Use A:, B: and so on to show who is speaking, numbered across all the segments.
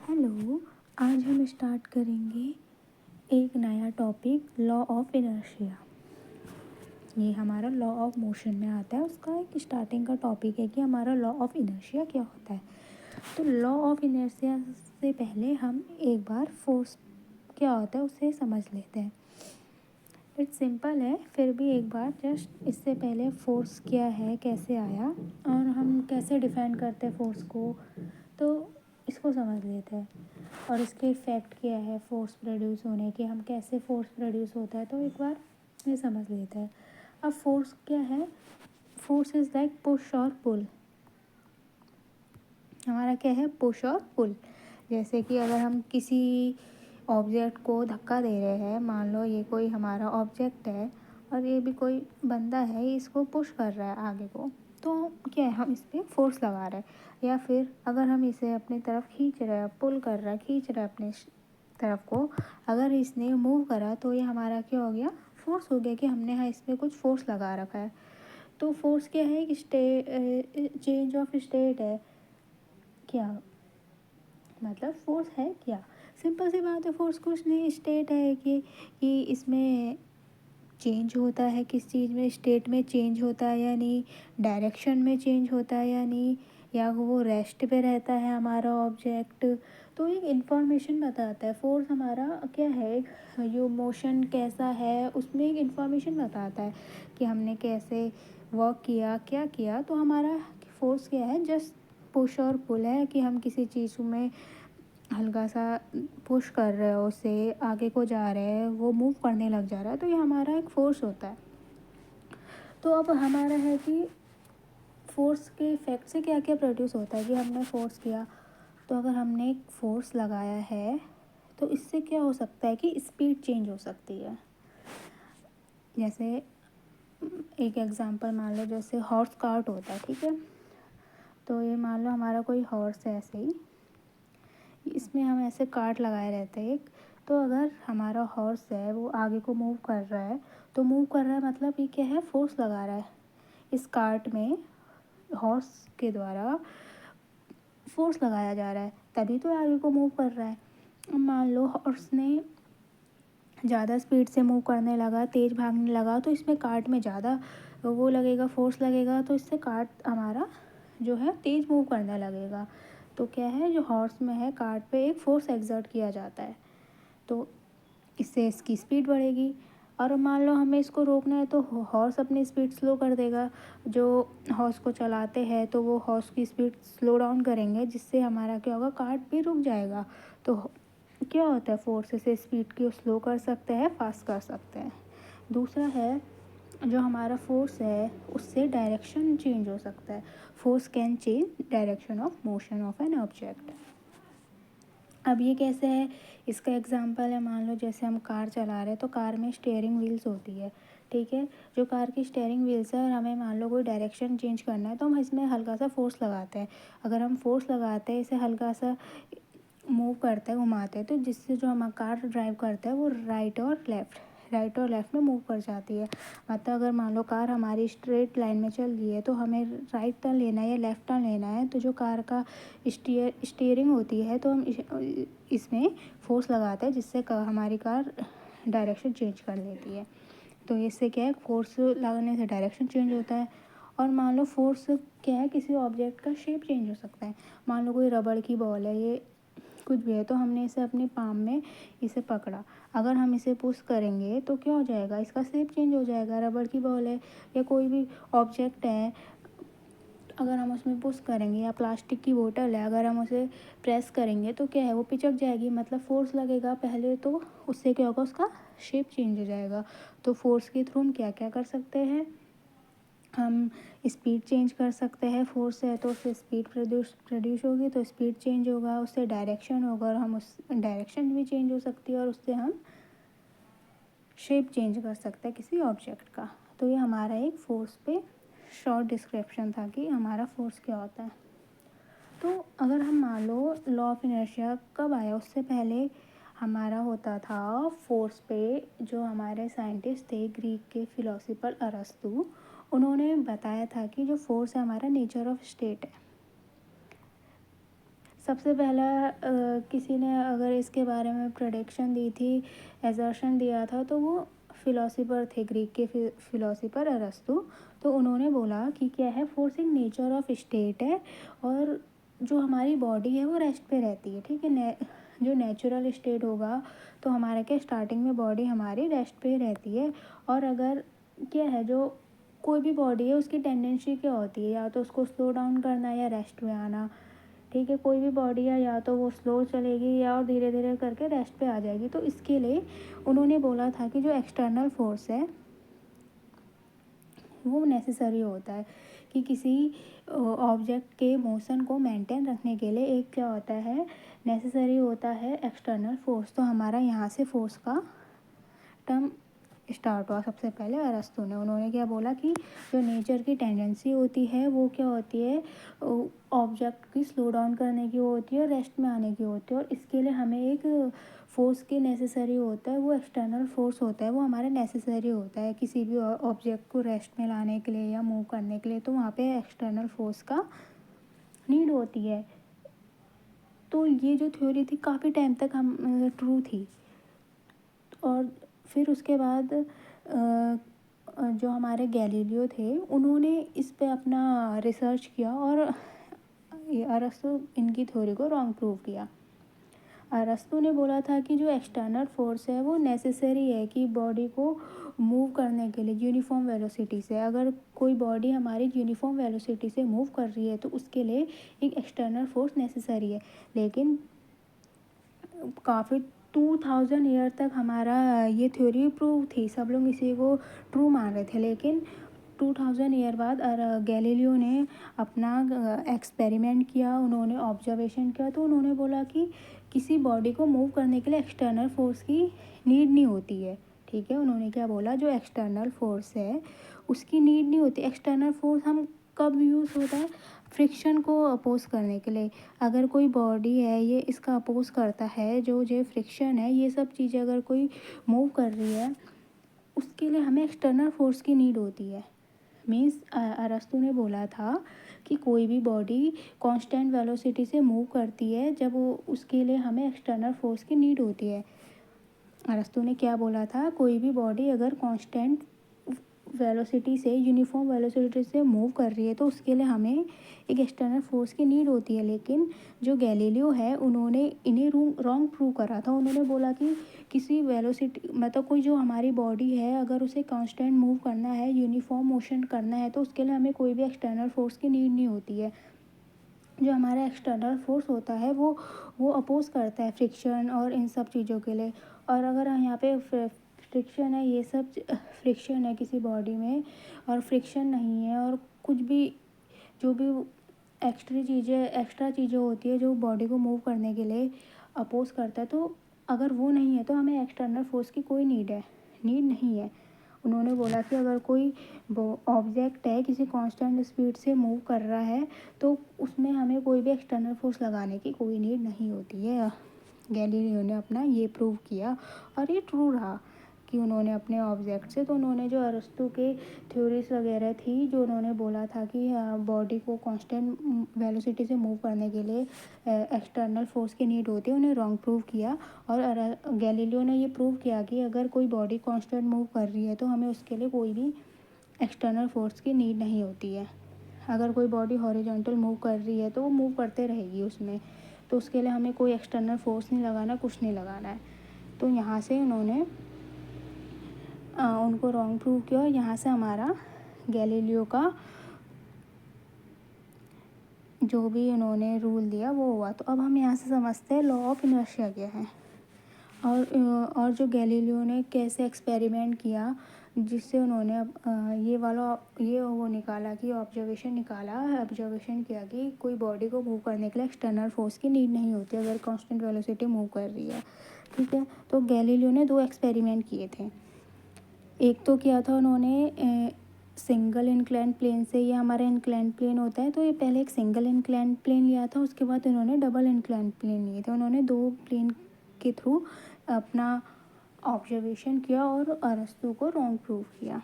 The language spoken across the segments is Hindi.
A: हेलो। आज हम स्टार्ट करेंगे एक नया टॉपिक, लॉ ऑफ इनर्शिया। ये हमारा लॉ ऑफ मोशन में आता है। उसका एक स्टार्टिंग का टॉपिक है कि हमारा लॉ ऑफ इनर्शिया क्या होता है। तो लॉ ऑफ इनर्शिया से पहले हम एक बार फोर्स क्या होता है उसे समझ लेते हैं। इट्स सिंपल है, फिर भी एक बार जस्ट इससे पहले फोर्स क्या है, कैसे आया और हम कैसे डिफाइन करते हैं फोर्स को, तो इसको समझ लेते हैं। और इसके इफ़ेक्ट क्या है फोर्स प्रोड्यूस होने के, हम कैसे फोर्स प्रोड्यूस होता है, तो एक बार ये समझ लेते हैं। अब फोर्स क्या है? फोर्स इज़ लाइक पुश और पुल। हमारा क्या है? पुश और पुल। जैसे कि अगर हम किसी ऑब्जेक्ट को धक्का दे रहे हैं, मान लो ये कोई हमारा ऑब्जेक्ट है और ये भी कोई बंदा है, इसको पुश कर रहा है आगे को, तो क्या है, हम इस पर फोर्स लगा रहे हैं। या फिर अगर हम इसे अपनी तरफ खींच रहे हैं, पुल कर रहा है, खींच रहा है अपने तरफ को, अगर इसने मूव करा तो ये हमारा क्या हो गया? फोर्स हो गया कि हमने हाँ इस पर कुछ फोर्स लगा रखा है। तो फोर्स क्या है? चेंज ऑफ स्टेट है। क्या मतलब फोर्स है क्या? सिंपल सी बात है, फोर्स कुछ नहीं, स्टेट है कि इसमें चेंज होता है, किस चीज़ में, स्टेट में चेंज होता है या नहीं, डायरेक्शन में चेंज होता है या नहीं, या वो रेस्ट पे रहता है हमारा ऑब्जेक्ट। तो एक इन्फॉर्मेशन बताता है। फोर्स हमारा क्या है, यो मोशन कैसा है उसमें एक इन्फॉर्मेशन बताता है कि हमने कैसे वर्क किया, क्या किया। तो हमारा फोर्स क्या है? जस्ट पुश और पुल है कि हम किसी चीज़ में हल्का सा पुश कर रहे हो, उसे आगे को जा रहे हैं, वो मूव करने लग जा रहा है, तो ये हमारा एक फोर्स होता है। तो अब हमारा है कि फोर्स के इफेक्ट से क्या क्या प्रोड्यूस होता है कि हमने फोर्स किया। तो अगर हमने एक फोर्स लगाया है तो इससे क्या हो सकता है कि स्पीड चेंज हो सकती है। जैसे एक एग्जांपल मान लो, जैसे हॉर्स कार्ट होता है, ठीक है। तो ये मान लो हमारा कोई हॉर्स है, ऐसे ही इसमें हम ऐसे कार्ट लगाए रहते हैं एक। तो अगर हमारा हॉर्स है वो आगे को मूव कर रहा है, तो मूव कर रहा है मतलब ये क्या है? फोर्स लगा रहा है इस कार्ट में, हॉर्स के द्वारा फोर्स लगाया जा रहा है, तभी तो आगे को मूव कर रहा है। अब मान लो हॉर्स ने ज़्यादा स्पीड से मूव करने लगा, तेज़ भागने लगा, तो इसमें कार्ट में ज़्यादा वो लगेगा, फोर्स लगेगा, तो इससे कार्ट हमारा जो है तेज़ मूव करने लगेगा। तो क्या है, जो हॉर्स में है कार्ट पे एक फोर्स एक्सर्ट किया जाता है, तो इससे इसकी स्पीड बढ़ेगी। और मान लो हमें इसको रोकना है तो हॉर्स अपनी स्पीड स्लो कर देगा। जो हॉर्स को चलाते हैं तो वो हॉर्स की स्पीड स्लो डाउन करेंगे, जिससे हमारा क्या होगा? कार्ट भी रुक जाएगा। तो क्या होता है, फोर्स से स्पीड को स्लो कर सकते हैं, फास्ट कर सकते हैं। दूसरा है, जो हमारा फोर्स है उससे डायरेक्शन चेंज हो सकता है। Force can change direction of motion of an object. अब ये कैसे है? इसका एग्जांपल है, मान लो जैसे हम कार चला रहे हैं, तो कार में स्टीयरिंग व्हील्स होती है, ठीक है। जो कार की स्टीयरिंग व्हील्स है और हमें मान लो कोई डायरेक्शन चेंज करना है, तो हम इसमें हल्का सा फोर्स लगाते हैं। अगर हम फोर्स लगाते हैं, इसे हल्का सा मूव करते हैं, घुमाते हैं, तो जिससे जो हम कार ड्राइव करते हैं वो राइट और लेफ़्ट में मूव कर जाती है। मतलब अगर मान लो कार हमारी स्ट्रेट लाइन में चल रही है, तो हमें राइट टर्न लेना है या लेफ़्ट टर्न लेना है, तो जो कार का स्टीयरिंग होती है, तो हम इसमें फोर्स लगाते हैं, जिससे हमारी कार डायरेक्शन चेंज कर लेती है। तो इससे क्या है, फोर्स लगाने से डायरेक्शन चेंज होता है। और मान लो फोर्स क्या है, किसी ऑब्जेक्ट का शेप चेंज हो सकता है। मान लो कोई रबड़ की बॉल है, ये कुछ भी है, तो हमने इसे अपनी पाम में इसे पकड़ा, अगर हम इसे पुश करेंगे तो क्या हो जाएगा? इसका शेप चेंज हो जाएगा। रबड़ की बॉल है या कोई भी ऑब्जेक्ट है, अगर हम उसमें पुश करेंगे, या प्लास्टिक की बोतल है, अगर हम उसे प्रेस करेंगे तो क्या है, वो पिचक जाएगी, मतलब फोर्स लगेगा पहले, तो उससे क्या होगा? उसका शेप चेंज हो जाएगा। तो फोर्स के थ्रू हम क्या क्या कर सकते हैं? हम स्पीड चेंज कर सकते हैं। फोर्स है तो उससे स्पीड प्रोड्यूस होगी, तो स्पीड चेंज होगा, उससे डायरेक्शन होगा और हम उस डायरेक्शन भी चेंज हो सकती है, और उससे हम शेप चेंज कर सकते हैं किसी ऑब्जेक्ट का। तो ये हमारा एक फोर्स पे शॉर्ट डिस्क्रिप्शन था कि हमारा फोर्स क्या होता है। तो अगर हम मान लो लॉ ऑफ इनर्शिया कब आया, उससे पहले हमारा होता था फोर्स पे, जो हमारे साइंटिस्ट थे ग्रीक के फिलोसोफर अरस्तु, उन्होंने बताया था कि जो फोर्स है हमारा नेचर ऑफ स्टेट है। सबसे पहला किसी ने अगर इसके बारे में प्रेडिक्शन दी थी, एजर्शन दिया था, तो वो फिलोसोफर थे, ग्रीक के फिलोसोफर अरस्तु। तो उन्होंने बोला कि क्या है, फोर्सिंग नेचर ऑफ स्टेट है, और जो हमारी बॉडी है वो रेस्ट पे रहती है, ठीक है। जो नेचुरल स्टेट होगा तो हमारे क्या, स्टार्टिंग में बॉडी हमारी रेस्ट पे रहती है। और अगर क्या है, जो कोई भी बॉडी है उसकी टेंडेंसी क्या होती है, या तो उसको स्लो डाउन करना या रेस्ट में आना, ठीक है। कोई भी बॉडी है या तो वो स्लो चलेगी या और धीरे धीरे करके रेस्ट पे आ जाएगी। तो इसके लिए उन्होंने बोला था कि जो एक्सटर्नल फोर्स है वो नेसेसरी होता है, कि किसी ऑब्जेक्ट के मोशन को मेंटेन रखने के लिए एक क्या होता है, नेसेसरी होता है एक्सटर्नल फोर्स। तो हमारा यहाँ से फोर्स का टर्म स्टार्ट हुआ। सबसे पहले अरस्तु ने, उन्होंने क्या बोला कि जो नेचर की टेंडेंसी होती है वो क्या होती है, ऑब्जेक्ट की स्लो डाउन करने की होती है और रेस्ट में आने की होती है। और इसके लिए हमें एक फोर्स की नेसेसरी होता है, वो एक्सटर्नल फोर्स होता है, वो हमारे नेसेसरी होता है किसी भी ऑब्जेक्ट को रेस्ट में लाने के लिए या मूव करने के लिए। तो वहाँ पे एक्सटर्नल फोर्स का नीड होती है। तो ये जो थ्योरी थी काफ़ी टाइम तक हम ट्रू थी। और फिर उसके बाद जो हमारे गैलीलियो थे उन्होंने इस पे अपना रिसर्च किया और अरस्तु इनकी थ्योरी को रॉन्ग प्रूव किया। अरस्तु ने बोला था कि जो एक्सटर्नल फोर्स है वो नेसेसरी है कि बॉडी को मूव करने के लिए यूनिफॉर्म वेलोसिटी से। अगर कोई बॉडी हमारी यूनिफॉर्म वेलोसिटी से मूव कर रही है तो उसके लिए एक एक्सटर्नल फोर्स नेसेसरी है। लेकिन काफ़ी 2000 ईयर तक हमारा ये थ्योरी प्रूव थी, सब लोग इसी को ट्रू मान रहे थे। लेकिन 2000 ईयर बाद गैलीलियो ने अपना एक्सपेरिमेंट किया, उन्होंने ऑब्जर्वेशन किया। तो उन्होंने बोला कि किसी बॉडी को मूव करने के लिए एक्सटर्नल फोर्स की नीड नहीं होती है, ठीक है। उन्होंने क्या बोला, जो एक्सटर्नल फोर्स है उसकी नीड नहीं होती। एक्सटर्नल फोर्स हम कब यूज़ होता है, फ्रिक्शन को अपोज करने के लिए। अगर कोई बॉडी है ये इसका अपोज करता है, जो फ्रिक्शन है, ये सब चीज़ें अगर कोई मूव कर रही है उसके लिए हमें एक्सटर्नल फोर्स की नीड होती है। मीन्स अरस्तु ने बोला था कि कोई भी बॉडी कांस्टेंट वेलोसिटी से मूव करती है जब वो उसके लिए हमें एक्सटर्नल फोर्स की नीड होती है। अरस्तु ने क्या बोला था, कोई भी बॉडी अगर कांस्टेंट वेलोसिटी से, यूनिफॉर्म वेलोसिटी से मूव कर रही है तो उसके लिए हमें एक एक्सटर्नल फोर्स की नीड होती है। लेकिन जो गैलीलियो है उन्होंने इन्हें रॉन्ग प्रूव करा था। उन्होंने बोला कि किसी वेलोसिटी, मतलब कोई जो हमारी बॉडी है अगर उसे कांस्टेंट मूव करना है, यूनिफॉर्म मोशन करना है, तो उसके लिए हमें कोई भी एक्सटर्नल फोर्स की नीड नहीं होती है। जो हमारा एक्सटर्नल फोर्स होता है वो अपोज करता है फ्रिक्शन और इन सब चीज़ों के लिए। और अगर यहाँ पे फ्रिक्शन है, ये सब फ्रिक्शन है किसी बॉडी में और फ्रिक्शन नहीं है, और कुछ भी जो भी एक्स्ट्रा चीज़ें होती है जो बॉडी को मूव करने के लिए अपोज करता है, तो अगर वो नहीं है तो हमें एक्सटर्नल फोर्स की कोई नीड नहीं है। उन्होंने बोला कि अगर कोई ऑब्जेक्ट है किसी कांस्टेंट स्पीड से मूव कर रहा है तो उसमें हमें कोई भी एक्सटर्नल फोर्स लगाने की कोई नीड नहीं होती है। गैलीलियो ने अपना ये प्रूव किया और ये ट्रू रहा कि उन्होंने अपने ऑब्जेक्ट से, तो उन्होंने जो अरस्तु के थ्योरीज वगैरह थी, जो उन्होंने बोला था कि बॉडी को कांस्टेंट वेलोसिटी से मूव करने के लिए एक्सटर्नल फोर्स की नीड होती है, उन्हें रॉन्ग प्रूव किया। और गैलीलियो ने ये प्रूव किया कि अगर कोई बॉडी कांस्टेंट मूव कर रही है तो हमें उसके लिए कोई भी एक्सटर्नल फोर्स की नीड नहीं होती है। अगर कोई बॉडी हॉरिजॉन्टल मूव कर रही है तो वो मूव करते रहेगी उसमें, तो उसके लिए हमें कोई एक्सटर्नल फोर्स नहीं लगाना, कुछ नहीं लगाना है। तो यहाँ से उन्होंने उनको रॉन्ग प्रूव किया और यहाँ से हमारा गैलीलियो का जो भी उन्होंने रूल दिया वो हुआ। तो अब हम यहाँ से समझते हैं लॉ ऑफ इनर्शिया क्या है, और जो गैलीलियो ने कैसे एक्सपेरिमेंट किया जिससे उन्होंने वो निकाला कि ऑब्जर्वेशन किया कि कोई बॉडी को मूव करने के लिए एक्सटर्नल फोर्स की नीड नहीं होती अगर कांस्टेंट वेलोसिटी मूव कर रही है, ठीक है। तो गैलीलियो ने 2 एक्सपेरिमेंट किए थे। एक तो किया था उन्होंने सिंगल इंक्लाइन प्लेन से, ये हमारा इंक्लाइन प्लेन होता है, तो ये पहले एक सिंगल इंक्लाइन प्लेन लिया था, उसके बाद इन्होंने डबल इंक्लाइन प्लेन लिए थे। उन्होंने 2 प्लेन के थ्रू अपना ऑब्जर्वेशन किया और अरस्तु को रॉन्ग प्रूव किया।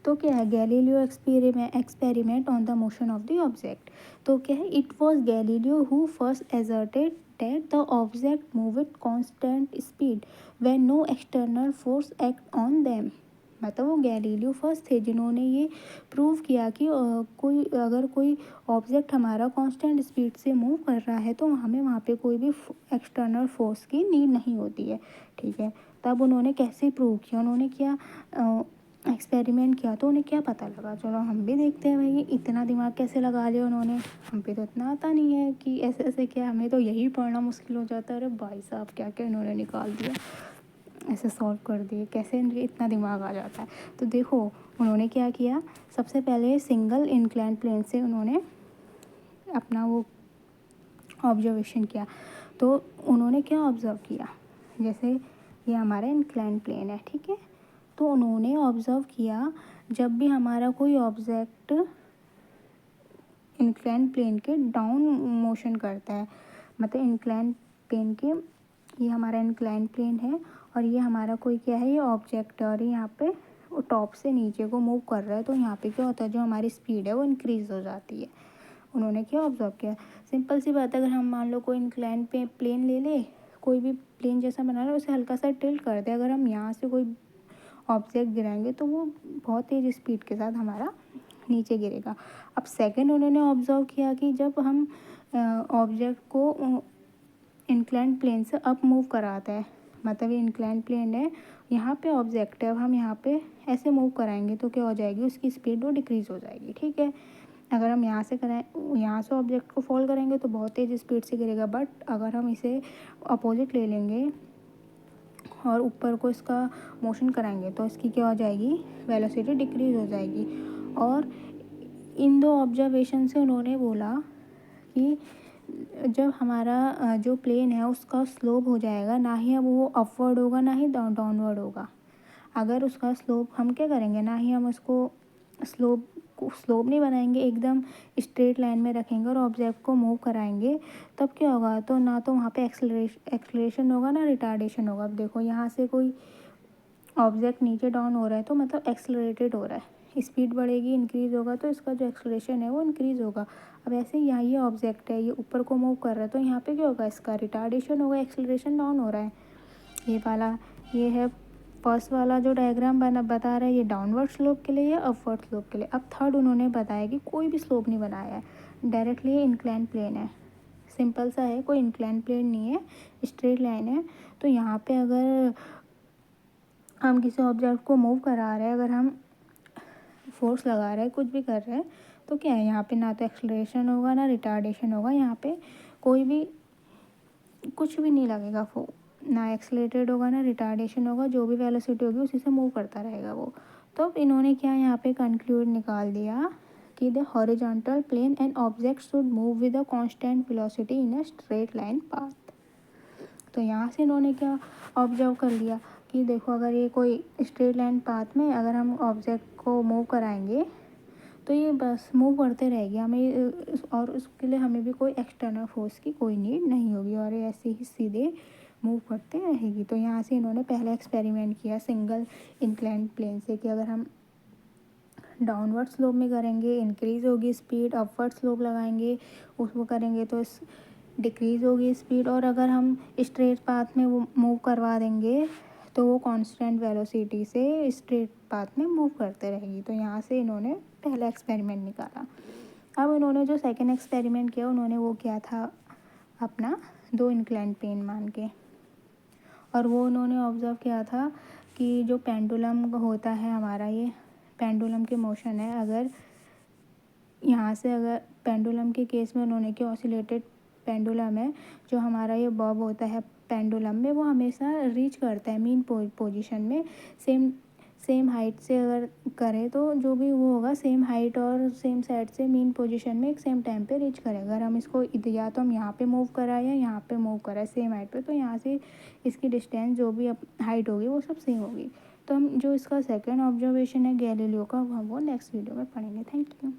A: तो क्या है, Galileo experiment on the motion of the object. तो क्या है, it was Galileo who first asserted that the object move with constant speed when no external force act on them. मतलब वो गैलीलियो फर्स्ट थे जिन्होंने ये प्रूव किया कि कोई ऑब्जेक्ट हमारा कांस्टेंट स्पीड से मूव कर रहा है तो हमें वहाँ पे कोई भी एक्सटर्नल फोर्स की नीड नहीं होती है। ठीक है, तब उन्होंने कैसे प्रूव किया, उन्होंने क्या एक्सपेरिमेंट किया, तो उन्हें क्या पता लगा, चलो हम भी देखते हैं भाई इतना दिमाग कैसे लगा लिया उन्होंने। हम पे तो इतना आता नहीं है कि ऐसे ऐसे क्या, हमें तो यही पढ़ना मुश्किल हो जाता है। अरे भाई साहब क्या क्या इन्होंने निकाल दिया, ऐसे सॉल्व कर दिए, कैसे इनके इतना दिमाग आ जाता है। तो देखो उन्होंने क्या किया, सबसे पहले सिंगल इंक्लाइन प्लेन से उन्होंने अपना वो ऑब्जर्वेशन किया। तो उन्होंने क्या ऑब्ज़र्व किया, जैसे ये हमारा इंक्लाइन प्लेन है, ठीक है, तो उन्होंने ऑब्ज़र्व किया जब भी हमारा कोई ऑब्जेक्ट इंक्लाइन प्लेन के डाउन मोशन करता है, मतलब इंक्लाइन प्लेन के, ये हमारा इंक्लाइन प्लेन है और ये हमारा कोई क्या है, ये ऑब्जेक्ट है और यहाँ पे वो टॉप से नीचे को मूव कर रहा है, तो यहाँ पे क्या होता है, जो हमारी स्पीड है वो इंक्रीज़ हो जाती है। उन्होंने क्या ऑब्जर्व किया, सिंपल सी बात है, अगर हम मान लो कोई इंक्लाइन पे प्लेन ले ले, कोई भी प्लेन जैसा बना रहा है उसे हल्का सा टिल्ट कर दे, अगर हम यहाँ से कोई ऑब्जेक्ट गिराएंगे तो वो बहुत तेज़ स्पीड के साथ हमारा नीचे गिरेगा। अब सेकंड उन्होंने ऑब्जर्व किया कि जब हम ऑब्जेक्ट को इंक्लाइन प्लेन से अप मूव कराता है, मतलब ये इंक्लाइन प्लेन है, यहाँ पे ऑब्जेक्ट है, अब हम यहाँ पे ऐसे मूव कराएंगे तो क्या हो जाएगी, उसकी स्पीड वो डिक्रीज़ हो जाएगी। ठीक है, अगर हम यहाँ से यहाँ से ऑब्जेक्ट को फॉल करेंगे तो बहुत तेज़ स्पीड से गिरेगा, बट अगर हम इसे अपोजिट ले लेंगे और ऊपर को इसका मोशन कराएंगे तो इसकी क्या हो जाएगी, वेलोसिटी डिक्रीज़ हो जाएगी। और इन दो ऑब्जर्वेशन से उन्होंने बोला कि जब हमारा जो प्लेन है उसका स्लोप हो जाएगा, ना ही अब वो अपवर्ड होगा ना ही डाउनवर्ड होगा। अगर उसका स्लोप हम क्या करेंगे, ना ही हम उसको स्लोप नहीं बनाएंगे, एकदम स्ट्रेट लाइन में रखेंगे और ऑब्जेक्ट को मूव कराएंगे, तब क्या होगा, तो ना तो वहाँ पे एक्सलेरेशन होगा ना रिटार्डेशन होगा। अब देखो यहाँ से कोई ऑब्जेक्ट नीचे डाउन हो रहा है तो मतलब एक्सलरेटेड हो रहा है, स्पीड बढ़ेगी, इंक्रीज़ होगा, तो इसका जो एक्सलेरेशन है वो इंक्रीज़ होगा। अब ऐसे ही यहाँ ये ऑब्जेक्ट है, ये ऊपर को मूव कर रहा है तो यहाँ पे क्या होगा, इसका रिटार्डेशन होगा, एक्सलरेशन डाउन हो रहा है। ये वाला, ये है फर्स्ट वाला जो डायग्राम बता रहा है, ये डाउनवर्ड स्लोप के लिए या अपवर्ड स्लोप के लिए। अब थर्ड उन्होंने बताया कि कोई भी स्लोप नहीं बनाया है, डायरेक्टली इंक्लाइन प्लेन है, सिंपल सा है, कोई इंक्लाइन प्लेन नहीं है, स्ट्रेट लाइन है। तो यहाँ पे अगर हम किसी ऑब्जेक्ट को मूव करा रहे हैं, अगर हम फोर्स लगा रहे हैं, कुछ भी कर रहे हैं, तो क्या है, यहाँ पे ना तो एक्सलरेशन होगा ना रिटार्डेशन होगा, यहाँ पे कोई भी कुछ भी नहीं लगेगा, ना एक्सलेटेड होगा ना रिटार्डेशन होगा, जो भी वेलोसिटी होगी उसी से मूव करता रहेगा वो। तो इन्होंने क्या यहाँ पे कंक्लूड निकाल दिया कि the horizontal plane and object should move with a constant velocity in a straight line path. तो यहाँ से इन्होंने क्या ऑब्जर्व कर लिया कि देखो अगर ये कोई स्ट्रेट लाइन पाथ में अगर हम ऑब्जेक्ट को मूव कराएंगे तो ये बस मूव करते रहेगी, हमें और उसके लिए हमें भी कोई एक्सटर्नल फोर्स की कोई नीड नहीं होगी और ये ऐसे ही सीधे मूव करते रहेगी। तो यहाँ से इन्होंने पहला एक्सपेरिमेंट किया सिंगल इंक्लाइंड प्लेन से कि अगर हम डाउनवर्ड स्लोप में करेंगे इंक्रीज़ होगी स्पीड, अपवर्ड स्लोप लगाएंगे उसको करेंगे तो इस डिक्रीज़ होगी स्पीड, और अगर हम स्ट्रेट पाथ में वो मूव करवा देंगे तो वो कांस्टेंट वेलोसिटी से स्ट्रेट पाथ में मूव करते रहेगी। तो यहाँ से इन्होंने पहला एक्सपेरिमेंट निकाला। अब इन्होंने जो सेकंड एक्सपेरिमेंट किया उन्होंने वो किया था अपना दो इंक्लाइन प्लेन मान के, और वो उन्होंने ऑब्ज़र्व किया था कि जो पेंडुलम होता है हमारा, ये पेंडुलम के मोशन है, अगर यहाँ से अगर पेंडुलम के केस में उन्होंने क्या ऑसिलेटेड पेंडुलम है, जो हमारा ये बॉब होता है पेंडुलम में वो हमेशा रीच करता है मीन पोजीशन में, सेम हाइट से अगर करें तो जो भी वो होगा सेम हाइट और सेम साइड से मीन पोजीशन में एक सेम टाइम पे रीच करेगा। अगर हम इसको या तो हम यहाँ पे मूव कराएं या यहाँ पे मूव कराएं सेम हाइट पे, तो यहाँ से इसकी डिस्टेंस जो भी हाइट होगी वो सब सेम होगी। तो हम जो इसका सेकंड ऑब्जर्वेशन है गैलीलियो का वो नेक्स्ट वीडियो में पढ़ेंगे। Thank you.